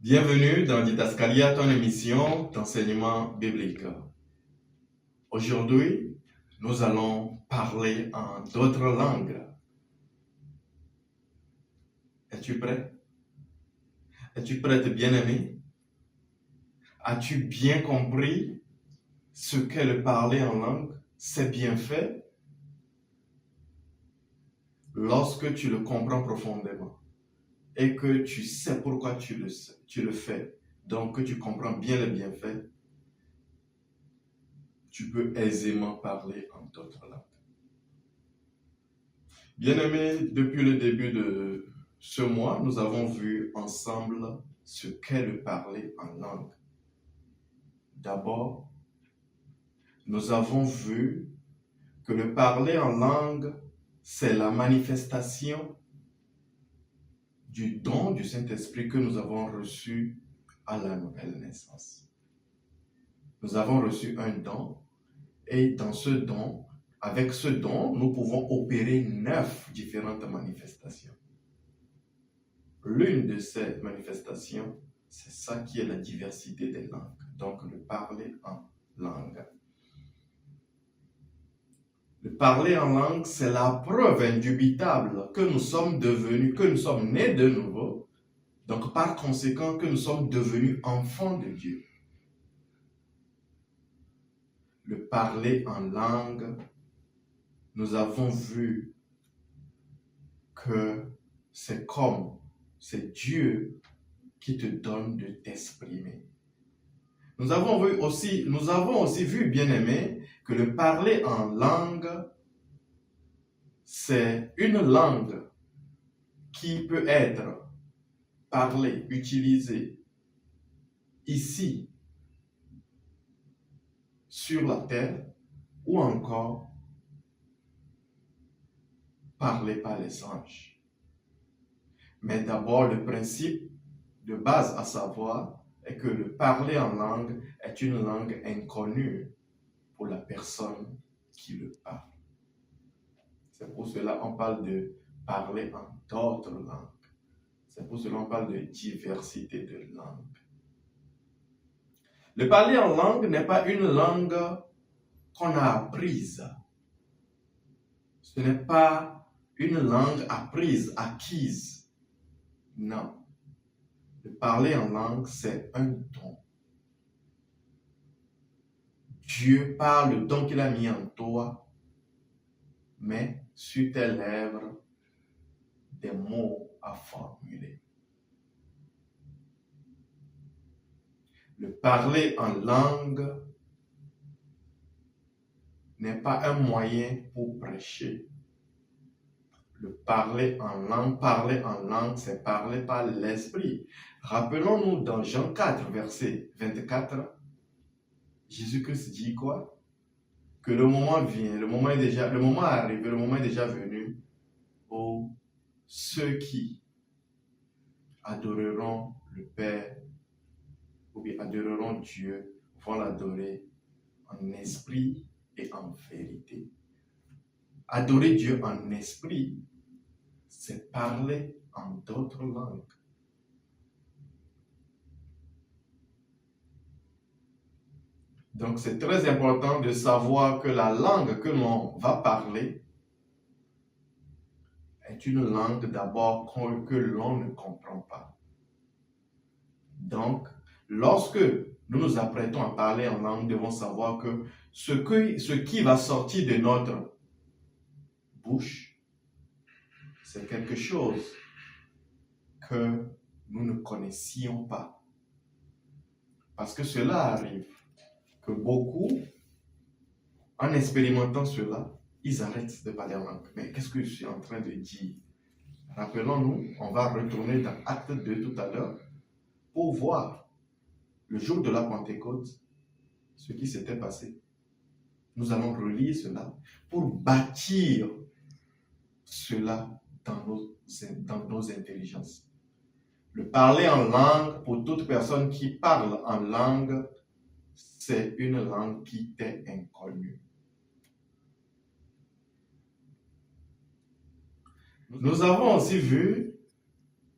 Bienvenue dans Didascalia, ton émission d'enseignement biblique. Aujourd'hui, nous allons parler en d'autres langues. Es-tu prêt? Es-tu prête, bien-aimé? As-tu bien compris ce qu'est le parler en langue? C'est bien fait lorsque tu le comprends profondément et que tu sais pourquoi tu le fais. Donc, que tu comprends bien le bienfait, tu peux aisément parler en d'autres langues. Bien-aimés, depuis le début de ce mois, nous avons vu ensemble ce qu'est le parler en langue. D'abord, nous avons vu que le parler en langue, c'est la manifestation du don du Saint-Esprit que nous avons reçu à la nouvelle naissance. Nous avons reçu un don et dans ce don, avec ce don, nous pouvons opérer 9 différentes manifestations. L'une de ces manifestations, c'est ça qui est la diversité des langues, donc le parler en langue. Le parler en langue, c'est la preuve indubitable que nous sommes devenus, que nous sommes nés de nouveau, donc par conséquent que nous sommes devenus enfants de Dieu. Le parler en langue, nous avons vu que c'est Dieu qui te donne de t'exprimer. Nous avons aussi vu, bien-aimés, que le parler en langue, c'est une langue qui peut être parlée, utilisée ici, sur la terre, ou encore parlée par les anges. Mais d'abord, le principe de base à savoir est que le parler en langue est une langue inconnue pour la personne qui le parle. C'est pour cela qu'on parle de parler en d'autres langues. C'est pour cela qu'on parle de diversité de langues. Le parler en langue n'est pas une langue qu'on a apprise. Ce n'est pas une langue apprise, acquise. Non. Le parler en langue, c'est un don. Dieu parle le don qu'il a mis en toi, mais sur tes lèvres, des mots à formuler. Le parler en langue n'est pas un moyen pour prêcher. Le parler en langue, c'est parler par l'esprit. Rappelons-nous dans Jean 4, verset 24, Jésus-Christ dit quoi? Que le moment vient, le moment arrive, le moment est déjà venu où ceux qui adoreront le Père ou bien adoreront Dieu vont l'adorer en esprit et en vérité. Adorer Dieu en esprit, c'est parler en d'autres langues. Donc c'est très important de savoir que la langue que l'on va parler est une langue d'abord que l'on ne comprend pas. Donc, lorsque nous nous apprêtons à parler en langue, nous devons savoir que ce qui va sortir de notre bouche, c'est quelque chose que nous ne connaissions pas. Parce que cela arrive, que beaucoup, en expérimentant cela, ils arrêtent de parler en langue. Mais qu'est-ce que je suis en train de dire? Rappelons-nous, on va retourner dans Acte 2 tout à l'heure pour voir le jour de la Pentecôte, ce qui s'était passé. Nous allons relire cela pour bâtir cela dans nos intelligences. Le parler en langue, pour toute personne qui parle en langue, c'est une langue qui t'est inconnue. Nous avons aussi vu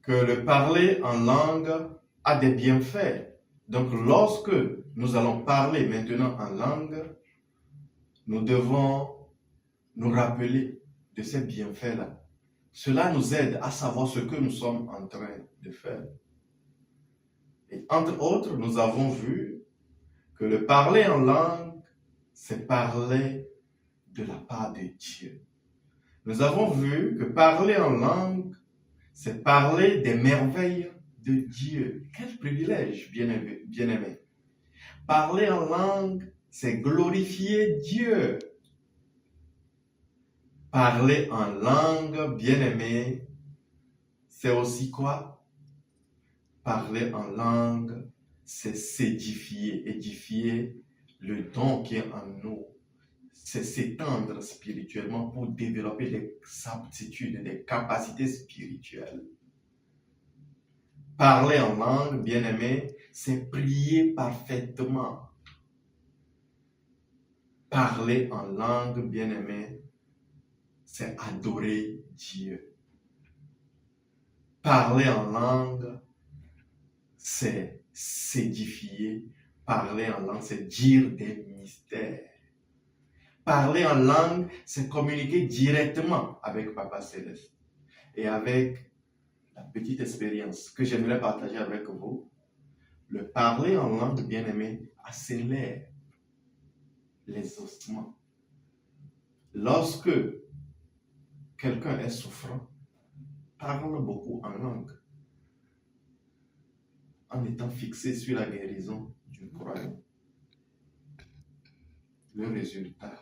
que le parler en langue a des bienfaits. Donc, lorsque nous allons parler maintenant en langue, nous devons nous rappeler de ces bienfaits-là. Cela nous aide à savoir ce que nous sommes en train de faire. Et entre autres, nous avons vu que le parler en langue, c'est parler de la part de Dieu. Nous avons vu que parler en langue, c'est parler des merveilles de Dieu. Quel privilège, bien-aimé. Parler en langue, c'est glorifier Dieu. Parler en langue, bien-aimé, c'est aussi quoi? Parler en langue, c'est s'édifier, édifier le don qui est en nous. C'est s'étendre spirituellement pour développer des aptitudes, des capacités spirituelles. Parler en langue, bien-aimé, c'est prier parfaitement. Parler en langue, bien-aimé, c'est adorer Dieu. Parler en langue, c'est s'édifier. Parler en langue, c'est dire des mystères. Parler en langue, c'est communiquer directement avec Papa Céleste. Et avec la petite expérience que j'aimerais partager avec vous, le parler en langue, bien-aimé, accélère les ossements. Lorsque quelqu'un est souffrant, parle beaucoup en langue, en étant fixé sur la guérison du croyant. Le résultat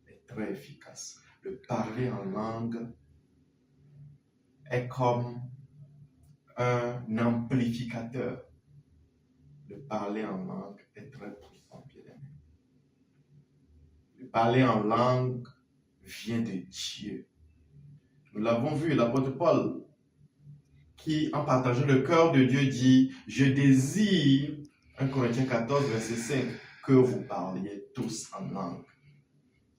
est très efficace. Le parler en langue est comme un amplificateur. Le parler en langue est très puissant, bien-aimé. Le parler en langue vient de Dieu. Nous l'avons vu, l'apôtre Paul, qui, en partageant le cœur de Dieu, dit « Je désire », 1 Corinthiens 14, verset 5, « que vous parliez tous en langue ».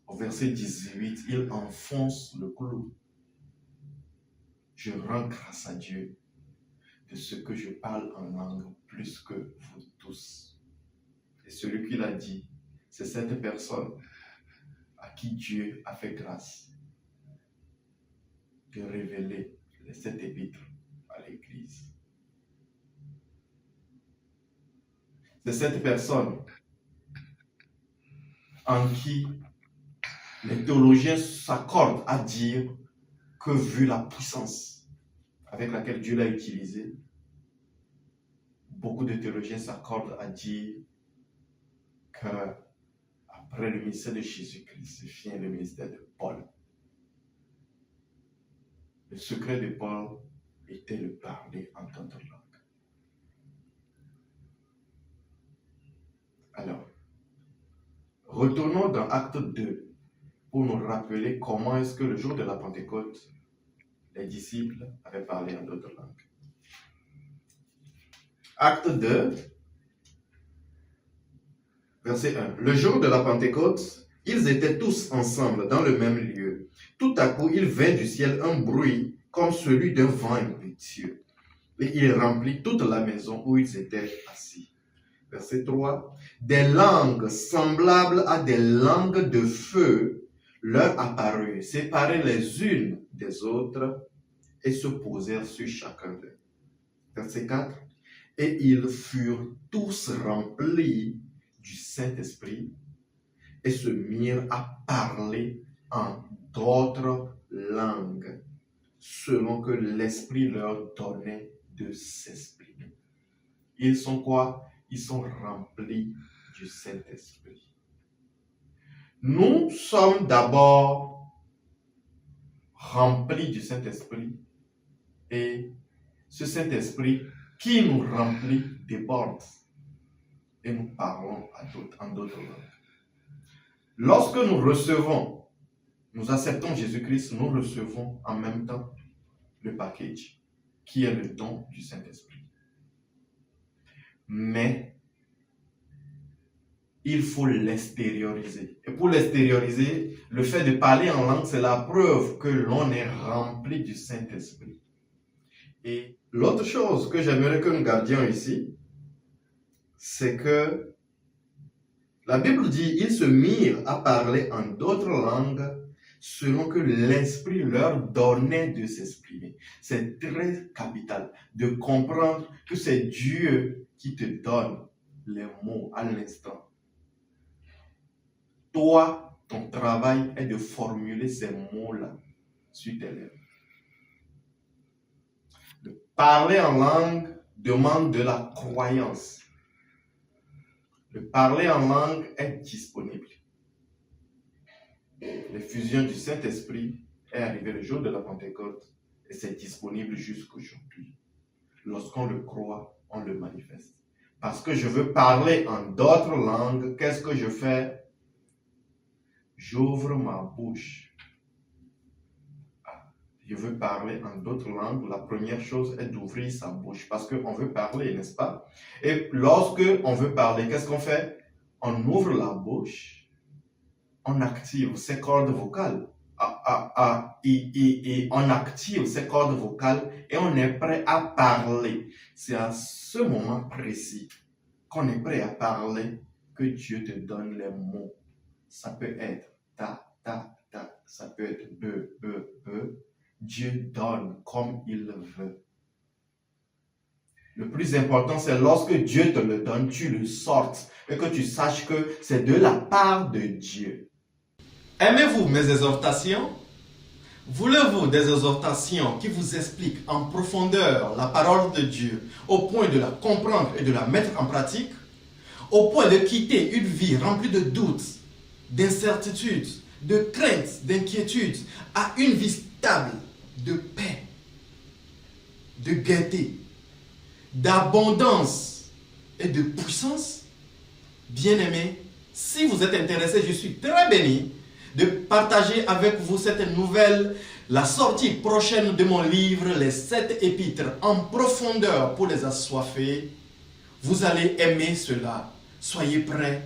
Au verset 18, il enfonce le clou. Je rends grâce à Dieu de ce que je parle en langue plus que vous tous. Et celui qui l'a dit, c'est cette personne à qui Dieu a fait grâce de révéler cette épître à l'Église. C'est cette personne en qui les théologiens s'accordent à dire que vu la puissance avec laquelle Dieu l'a utilisé, beaucoup de théologiens s'accordent à dire que après le ministère de Jésus-Christ vient le ministère de Paul. Le secret de Paul était de parler en d'autres langues. Alors, retournons dans Acte 2 pour nous rappeler comment est-ce que le jour de la Pentecôte, les disciples avaient parlé en d'autres langues. Acte 2, verset 1. Le jour de la Pentecôte, ils étaient tous ensemble dans le même lieu. Tout à coup, il vint du ciel un bruit comme celui d'un vent impétueux. Et il remplit toute la maison où ils étaient assis. Verset 3. Des langues semblables à des langues de feu leur apparurent, séparées les unes des autres, et se posèrent sur chacun d'eux. Verset 4. Et ils furent tous remplis du Saint-Esprit et se mirent à parler en d'autres langues, selon que l'Esprit leur donnait de s'exprimer. Ils sont quoi? Ils sont remplis du Saint-Esprit. Nous sommes d'abord remplis du Saint-Esprit et ce Saint-Esprit qui nous remplit déborde et nous parlons en d'autres langues. Lorsque nous recevons, nous acceptons Jésus-Christ, nous recevons en même temps le package qui est le don du Saint-Esprit. Mais il faut l'extérioriser. Et pour l'extérioriser, le fait de parler en langue, c'est la preuve que l'on est rempli du Saint-Esprit. Et l'autre chose que j'aimerais que nous gardions ici, c'est que la Bible dit, ils se mirent à parler en d'autres langues selon que l'Esprit leur donnait de s'exprimer. C'est très capital de comprendre que c'est Dieu qui te donne les mots à l'instant. Toi, ton travail est de formuler ces mots-là sur tes lèvres. De parler en langue demande de la croyance. Le parler en langue est disponible. L'effusion du Saint-Esprit est arrivée le jour de la Pentecôte et c'est disponible jusqu'aujourd'hui. Lorsqu'on le croit, on le manifeste. Parce que je veux parler en d'autres langues, qu'est-ce que je fais? J'ouvre ma bouche. Je veux parler en d'autres langues. La première chose est d'ouvrir sa bouche parce qu'on veut parler, n'est-ce pas? Et lorsque on veut parler, qu'est-ce qu'on fait? On ouvre la bouche, on active ses cordes vocales. Et on active ses cordes vocales et on est prêt à parler. C'est à ce moment précis qu'on est prêt à parler que Dieu te donne les mots. Ça peut être ta, ta, ta. Ça peut être be, be, be. Dieu donne comme il le veut. Le plus important, c'est lorsque Dieu te le donne, tu le sortes et que tu saches que c'est de la part de Dieu. Aimez-vous mes exhortations? Voulez-vous des exhortations qui vous expliquent en profondeur la parole de Dieu au point de la comprendre et de la mettre en pratique? Au point de quitter une vie remplie de doutes, d'incertitudes, de craintes, d'inquiétudes à une vie stable, de paix, de gaieté, d'abondance et de puissance? Bien-aimés, si vous êtes intéressés, je suis très béni de partager avec vous cette nouvelle, la sortie prochaine de mon livre, les 7 épîtres en profondeur pour les assoiffés. Vous allez aimer cela. Soyez prêts